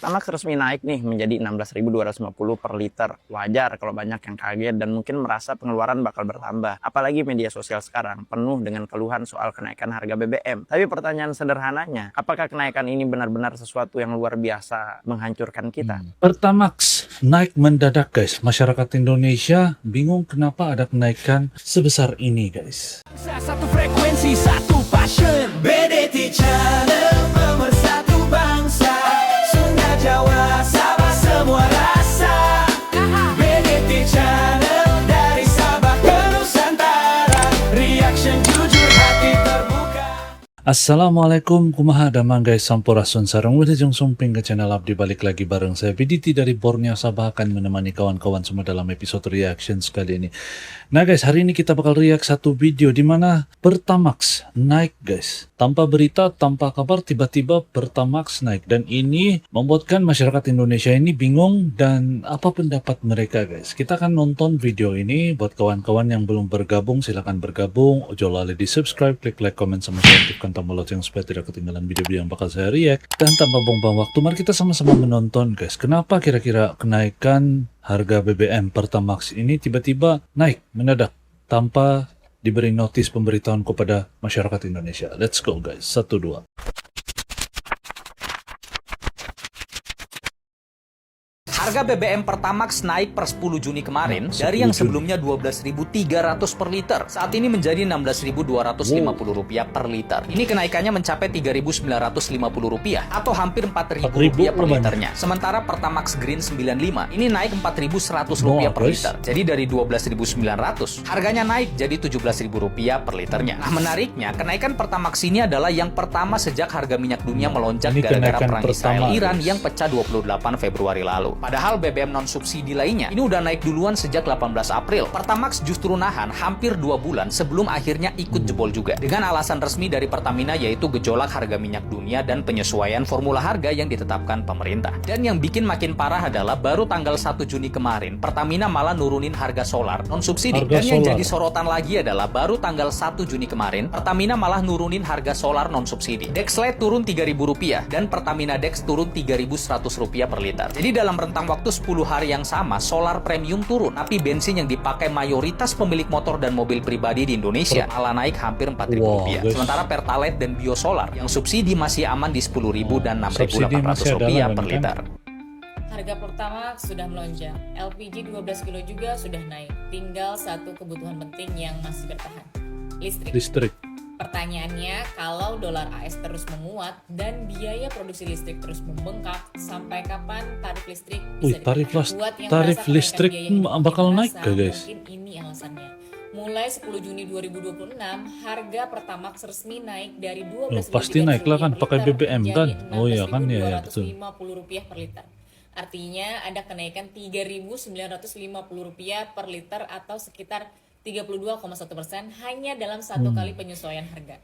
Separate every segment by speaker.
Speaker 1: Pertamax resmi naik nih menjadi 16.250 per liter. Wajar kalau banyak yang kaget dan mungkin merasa pengeluaran bakal bertambah. Apalagi media sosial sekarang penuh dengan keluhan soal kenaikan harga BBM. Tapi pertanyaan sederhananya, apakah kenaikan ini benar-benar sesuatu yang luar biasa menghancurkan kita?
Speaker 2: Pertamax naik mendadak guys. Masyarakat Indonesia bingung kenapa ada kenaikan sebesar ini guys.
Speaker 3: Satu frekuensi, satu passion, BDT Channel, pemersatu bangsa, Sunda, Jawa, Sabah, semua rasa. BDT Channel, dari Sabah ke Nusantara, reaction jujur, hati terbuka.
Speaker 2: Assalamualaikum, kumaha damang guys, sampurasun sarang wilujeng sumping ke channel Abdi, balik lagi bareng saya BDT dari Borneo Sabah, akan menemani kawan-kawan semua dalam episode reaction kali ini. Nah guys, hari ini kita bakal react satu video di mana Pertamax naik guys. Tanpa berita, tanpa kabar, tiba-tiba Pertamax naik. Dan ini membuatkan masyarakat Indonesia ini bingung dan apa pendapat mereka guys. Kita akan nonton video ini. Buat kawan-kawan yang belum bergabung, silahkan bergabung. Ojo lali di subscribe, klik like, comment, sama share, aktifkan tombol lonceng supaya tidak ketinggalan video-video yang bakal saya react. Dan tanpa buang-buang waktu, mari kita sama-sama menonton guys. Kenapa kira-kira kenaikan harga BBM Pertamax ini tiba-tiba naik mendadak tanpa diberi notis pemberitahuan kepada masyarakat Indonesia. Let's go guys, 1, 2.
Speaker 4: Harga BBM Pertamax naik per 10 Juni kemarin dari yang sebelumnya 12.300 per liter. Saat ini menjadi Rp16.250 per liter. Ini kenaikannya mencapai Rp3.950 atau hampir Rp4.000 per liternya. Sementara Pertamax Green 95 ini naik Rp4.100 per liter. Jadi dari Rp12.900 harganya naik jadi Rp17.000 per liternya. Nah menariknya, kenaikan Pertamax ini adalah yang pertama sejak harga minyak dunia melonjak gara-gara perang Israel-Iran yang pecah 28 Februari lalu. Padahal BBM non-subsidi lainnya ini udah naik duluan sejak 18 April. Pertamax justru nahan hampir 2 bulan sebelum akhirnya ikut jebol juga. Dengan alasan resmi dari Pertamina yaitu gejolak harga minyak dunia dan penyesuaian formula harga yang ditetapkan pemerintah. Dan yang bikin makin parah adalah baru tanggal 1 Juni kemarin Pertamina malah nurunin harga solar non-subsidi. Dan yang jadi sorotan lagi adalah baru tanggal 1 Juni kemarin Pertamina malah nurunin harga solar non-subsidi. Dexlite turun Rp3.000 dan Pertamina Dex turun Rp3.100 per liter. Jadi dalam rentang waktu 10 hari yang sama, solar premium turun, tapi bensin yang dipakai mayoritas pemilik motor dan mobil pribadi di Indonesia malah naik hampir Rp4.000. Sementara Pertalite dan Biosolar yang subsidi masih aman di Rp10.000 dan Rp6.800 per liter.
Speaker 5: Harga Pertamax sudah melonjak, LPG 12 kilo juga sudah naik. Tinggal satu kebutuhan penting yang masih bertahan, listrik. Pertanyaannya, kalau dolar AS terus menguat dan biaya produksi listrik terus membengkak, sampai kapan tarif listrik bisa
Speaker 2: tarif listrik bakal naik gak guys?
Speaker 5: Mungkin ini alasannya. Mulai 10 Juni 2026, harga Pertamax resmi naik dari Rp12.300
Speaker 2: pasti naik lah kan, pakai BBM kan? Oh iya kan, ya betul.
Speaker 5: Rp250 per liter. Artinya ada kenaikan Rp3.950 per liter atau sekitar 32,1% hanya dalam satu kali penyesuaian harga.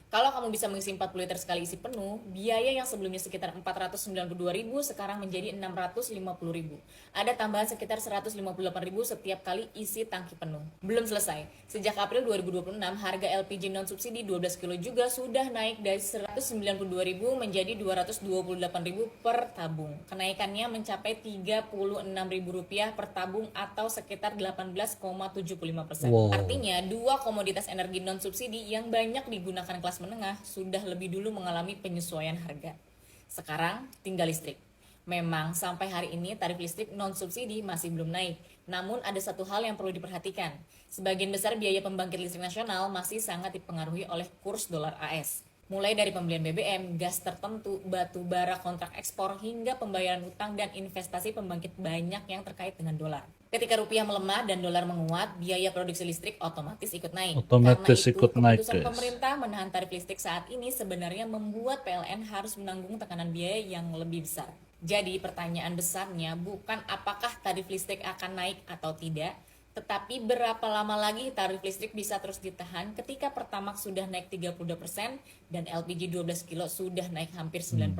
Speaker 5: Kalau kamu bisa mengisi 40 liter sekali isi penuh, biaya yang sebelumnya sekitar Rp492.000 sekarang menjadi Rp650.000. Ada tambahan sekitar Rp158.000 setiap kali isi tangki penuh. Belum selesai. Sejak April 2026, harga LPG non-subsidi 12 kilo juga sudah naik dari Rp192.000 menjadi Rp228.000 per tabung. Kenaikannya mencapai Rp36.000 per tabung atau sekitar 18,75%. Artinya, dua komoditas energi non-subsidi yang banyak digunakan kelas menengah sudah lebih dulu mengalami penyesuaian harga. Sekarang tinggal listrik. Memang sampai hari ini tarif listrik non-subsidi masih belum naik. Namun ada satu hal yang perlu diperhatikan. Sebagian besar biaya pembangkit listrik nasional masih sangat dipengaruhi oleh kurs dolar AS. Mulai dari pembelian BBM, gas tertentu, batu bara kontrak ekspor, hingga pembayaran utang dan investasi pembangkit banyak yang terkait dengan dolar. Ketika rupiah melemah dan dolar menguat, biaya produksi listrik otomatis ikut naik. Keputusan pemerintah menahan tarif listrik saat ini sebenarnya membuat PLN harus menanggung tekanan biaya yang lebih besar. Jadi pertanyaan besarnya bukan apakah tarif listrik akan naik atau tidak, tetapi berapa lama lagi tarif listrik bisa terus ditahan ketika Pertamax sudah naik 32% dan LPG 12 kilo sudah naik hampir 9%.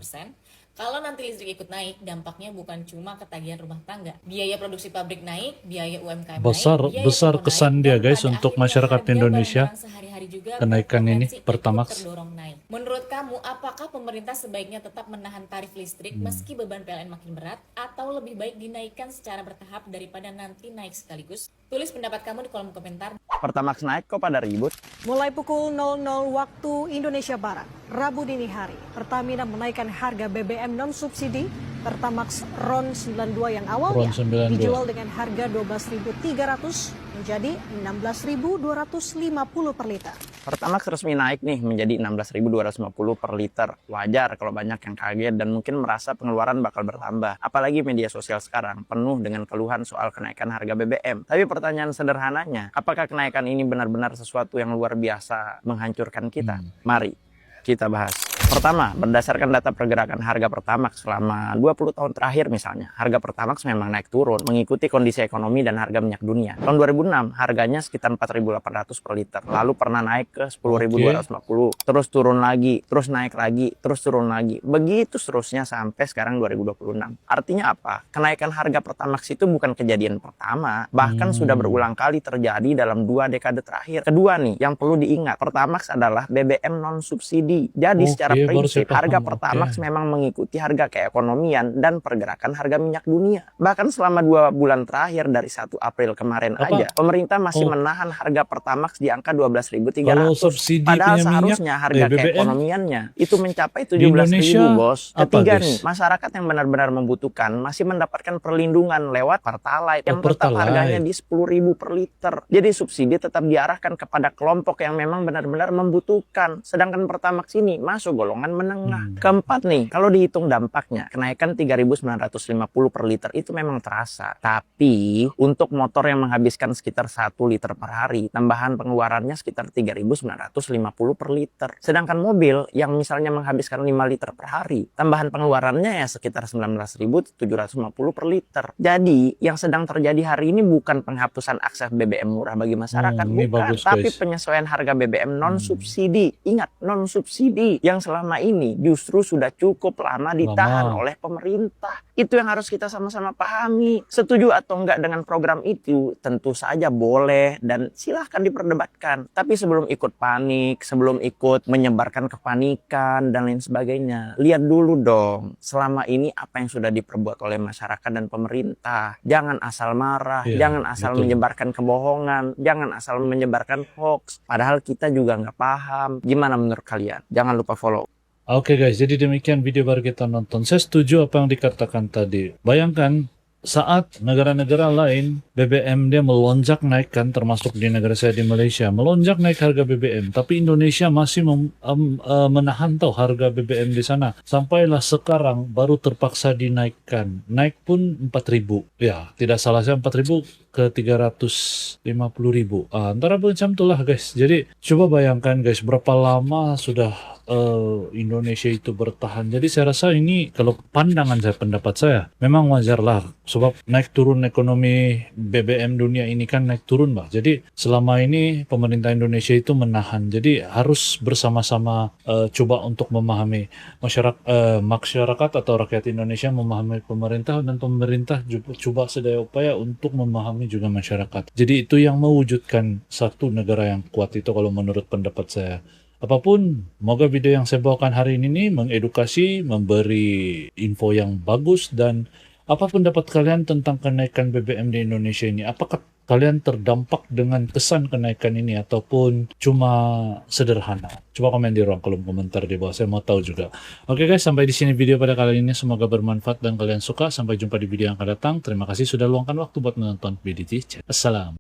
Speaker 5: Kalau nanti listrik ikut naik, dampaknya bukan cuma ketagihan rumah tangga. Biaya produksi pabrik naik, biaya UMKM
Speaker 2: Besar
Speaker 5: naik, biaya
Speaker 2: besar
Speaker 5: toko
Speaker 2: kesan
Speaker 5: naik,
Speaker 2: dia
Speaker 5: dan
Speaker 2: guys
Speaker 5: pada
Speaker 2: untuk
Speaker 5: akhirnya
Speaker 2: masyarakat
Speaker 5: harga
Speaker 2: Indonesia
Speaker 5: barang-barang sehari-hari juga
Speaker 2: kenaikan ini
Speaker 5: berpotensi ikut
Speaker 2: Pertamax.
Speaker 5: terdorong naik. Menurut kamu, apakah pemerintah sebaiknya tetap menahan tarif listrik meski beban PLN makin berat, atau lebih baik dinaikkan secara bertahap daripada nanti naik sekaligus? Tulis pendapat kamu di kolom komentar.
Speaker 1: Pertamax naik kok pada ribut?
Speaker 6: Mulai pukul 00 waktu Indonesia Barat, Rabu dini hari, Pertamina menaikkan harga BBM non-subsidi Pertamax RON 92 yang awalnya
Speaker 2: RON 92.
Speaker 6: dijual dengan harga 12.300 menjadi 16.250 per liter.
Speaker 1: Pertamax resmi naik nih menjadi 16.250 per liter. Wajar kalau banyak yang kaget dan mungkin merasa pengeluaran bakal bertambah. Apalagi media sosial sekarang penuh dengan keluhan soal kenaikan harga BBM. Tapi pertanyaan sederhananya, apakah kenaikan ini benar-benar sesuatu yang luar biasa menghancurkan kita? Mari kita bahas. Pertama, berdasarkan data pergerakan harga Pertamax selama 20 tahun terakhir misalnya, harga Pertamax memang naik turun mengikuti kondisi ekonomi dan harga minyak dunia. Tahun 2006 harganya sekitar 4.800 per liter, lalu pernah naik ke 10.250, terus turun lagi, terus naik lagi, terus turun lagi. Begitu seterusnya sampai sekarang 2026. Artinya apa? Kenaikan harga Pertamax itu bukan kejadian pertama, bahkan sudah berulang kali terjadi dalam 2 dekade terakhir. Kedua nih, yang perlu diingat, Pertamax adalah BBM non subsidi. Jadi secara
Speaker 2: baru
Speaker 1: prinsip
Speaker 2: saya
Speaker 1: harga
Speaker 2: paham.
Speaker 1: Pertamax
Speaker 2: Oke.
Speaker 1: memang mengikuti harga keekonomian dan pergerakan harga minyak dunia. Bahkan selama 2 bulan terakhir dari 1 April kemarin
Speaker 2: Apa?
Speaker 1: aja, pemerintah masih
Speaker 2: Oh.
Speaker 1: menahan harga Pertamax di angka
Speaker 2: Kalau
Speaker 1: 12.300.
Speaker 2: subsidi
Speaker 1: Padahal
Speaker 2: punya
Speaker 1: seharusnya
Speaker 2: minyak,
Speaker 1: harga
Speaker 2: BBM
Speaker 1: keekonomiannya itu mencapai
Speaker 2: di Indonesia
Speaker 1: 17.000, bos.
Speaker 2: apa,
Speaker 1: Ketiga
Speaker 2: guys?
Speaker 1: nih, masyarakat yang benar-benar membutuhkan masih mendapatkan perlindungan lewat Pertalite yang tetap
Speaker 2: Pertalite.
Speaker 1: harganya di 10.000 per liter. Jadi subsidi tetap diarahkan kepada kelompok yang memang benar-benar membutuhkan. Sedangkan Pertamax ini masuk golongan menengah. Keempat nih, kalau dihitung dampaknya, kenaikan 3.950 per liter itu memang terasa. Tapi untuk motor yang menghabiskan sekitar 1 liter per hari, tambahan pengeluarannya sekitar 3.950 per liter. Sedangkan mobil yang misalnya menghabiskan 5 liter per hari, tambahan pengeluarannya ya sekitar 19.750 per liter. Jadi yang sedang terjadi hari ini bukan penghapusan akses BBM murah bagi masyarakat,
Speaker 2: ini
Speaker 1: bukan,
Speaker 2: bagus,
Speaker 1: tapi
Speaker 2: guys.
Speaker 1: penyesuaian harga BBM non subsidi. Ingat, non subsidi yang selama ini justru sudah cukup lama ditahan oleh pemerintah. Itu yang harus kita sama-sama pahami. Setuju atau enggak dengan program itu tentu saja boleh dan silahkan diperdebatkan. Tapi sebelum ikut panik, sebelum ikut menyebarkan kepanikan dan lain sebagainya, lihat dulu dong selama ini apa yang sudah diperbuat oleh masyarakat dan pemerintah. Jangan asal marah,
Speaker 2: Iya,
Speaker 1: jangan asal
Speaker 2: betul.
Speaker 1: menyebarkan kebohongan, jangan asal menyebarkan hoax. Padahal kita juga nggak paham. Gimana menurut kalian? Jangan lupa follow.
Speaker 2: Oke guys, jadi demikian video baru kita nonton. Saya setuju apa yang dikatakan tadi. Bayangkan saat negara-negara lain BBM dia melonjak naik kan, termasuk di negara saya di Malaysia, melonjak naik harga BBM, tapi Indonesia masih menahan tahu harga BBM di sana. Sampailah sekarang baru terpaksa dinaikkan. Naik pun 4.000. Ya, tidak salah saya 4.000 ke 350.000. Antara macam itulah guys. Jadi coba bayangkan guys, berapa lama sudah Indonesia itu bertahan. Jadi saya rasa ini kalau pandangan saya, pendapat saya, memang wajar lah. Sebab naik turun ekonomi BBM dunia ini kan naik turun bah. Jadi selama ini pemerintah Indonesia itu menahan. Jadi harus bersama-sama coba untuk memahami masyarakat atau rakyat Indonesia memahami pemerintah, dan pemerintah juga coba sedaya upaya untuk memahami juga masyarakat. Jadi itu yang mewujudkan satu negara yang kuat itu kalau menurut pendapat saya. Apapun, semoga video yang saya bawakan hari ini mengedukasi, memberi info yang bagus, dan apa pendapat kalian tentang kenaikan BBM di Indonesia ini? Apakah kalian terdampak dengan kesan kenaikan ini ataupun cuma sederhana? Coba komen di ruang kolom komentar di bawah, saya mau tahu juga. Oke guys, sampai di sini video pada kali ini. Semoga bermanfaat dan kalian suka. Sampai jumpa di video yang akan datang. Terima kasih sudah luangkan waktu buat menonton BDT Chat. Assalam.